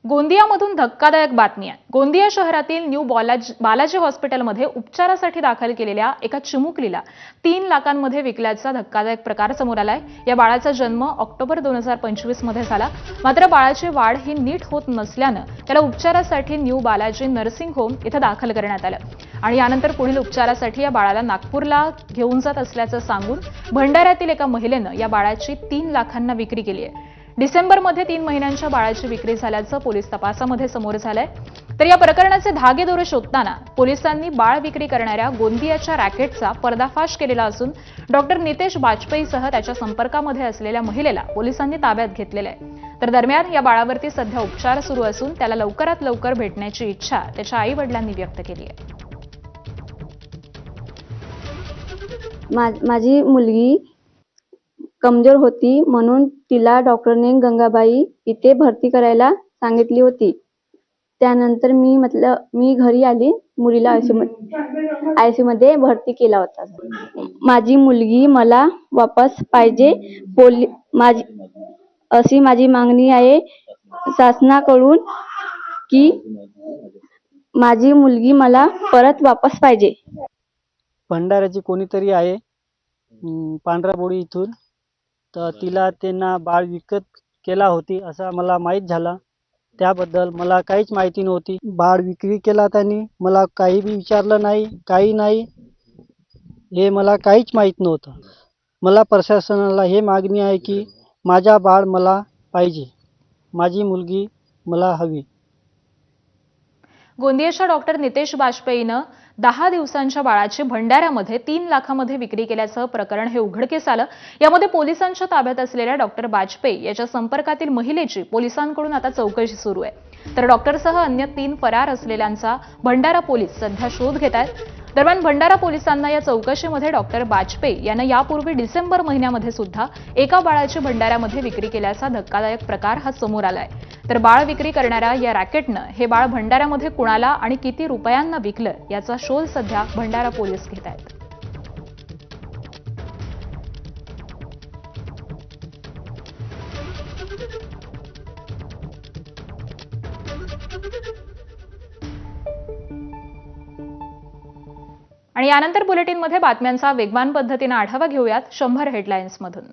गोंदियामधून धक्कादायक बातमी आहे। गोंदिया शहरातील न्यू बालाजी हॉस्पिटलमध्ये उपचारासाठी दाखल केलेल्या एका चिमुकलीला 3 लाखांमध्ये विकल्याचा धक्कादायक प्रकार समोर आलाय। या बाळाचा जन्म ऑक्टोबर 2025 मध्ये झाला। मात्र बाळाची वाढ ही नीट होत नसल्यानं त्याला उपचारासाठी न्यू बालाजी नर्सिंग होम इथं दाखल करण्यात आलं आणि यानंतर पुढील उपचारासाठी या बाळाला नागपूरला घेऊन जात असल्याचं सांगून भंडाऱ्यातील एका महिलेनं या बाळाची 3 लाखांना विक्री केली आहे। डिसेंबरमध्ये 3 महिन्यांच्या बाळाची विक्री झाल्याचं पोलीस तपासामध्ये समोर झालंय। तर या प्रकरणाचे धागेदोरे शोधताना पोलिसांनी बाळ विक्री करणाऱ्या गोंदियाच्या रॅकेटचा पर्दाफाश केलेला असून डॉक्टर नितेश बाजपेयीसह त्याच्या संपर्कामध्ये असलेल्या महिलेला पोलिसांनी ताब्यात घेतलेलं आहे। तर दरम्यान या बाळावरती सध्या उपचार सुरू असून त्याला लवकरात लवकर भेटण्याची इच्छा त्याच्या आई-वडिलांनी व्यक्त केली आहे। माझी मुलगी कमजोर होती म्हणून तिला डॉक्टरने गंगाबाई इथे भरती करायला सांगितली होती। त्यानंतर मी घरी आली, मुलीला आयसीयू मध्ये भरती केला होता। माझी मुलगी मला वापस पाहिजे, अशी माझी मागणी आहे शासनाकडून की माझी मुलगी मला परत वापस पाहिजे। भंडाऱ्याची कोणीतरी आहे पांढराबोडी इथून, तर तिला त्यांना बाळ विकत केला होती असं मला माहीत झालं। त्याबद्दल मला काहीच माहिती नव्हती। बाळ विक्री केला त्यांनी, मला काही बी विचारलं नाही, काही नाही, हे मला काहीच माहीत नव्हतं। मला प्रशासनाला हे मागणी आहे की माझा बाळ मला पाहिजे, माझी मुलगी मला हवी। गोंदियाच्या डॉक्टर नितेश बाजपेयीनं 10 दिवसांच्या बाळाची भंडाऱ्यामध्ये 3 लाखांमध्ये विक्री केल्याचं प्रकरण हे उघडकीस आलं। यामध्ये पोलिसांच्या ताब्यात असलेल्या डॉक्टर बाजपेयी याच्या संपर्कातील महिलेची पोलिसांकडून आता चौकशी सुरू आहे। तर डॉक्टरसह अन्य 3 फरार असलेल्यांचा भंडारा पोलीस सध्या शोध घेत आहेत। दरम्यान भंडारा पोलिसांना या चौकशीमध्ये डॉक्टर बाजपेयी यांना यापूर्वी डिसेंबर महिन्यामध्ये सुद्धा एका बाळाची भंडाऱ्यामध्ये विक्री केल्याचा धक्कादायक प्रकार हा समोर आलाय। तर बाळ विक्री करणाऱ्या या रॅकेटनं हे बाळ भंडाऱ्यामध्ये कुणाला आणि किती रुपयांना विकलं याचा शोध सध्या भंडारा पोलीस घेत आहेत। आणि यानंतर बुलेटिनमध्ये बातम्यांचा वेगवान पद्धतीने आढावा घेऊयात 100 हेडलाईन्स मधून।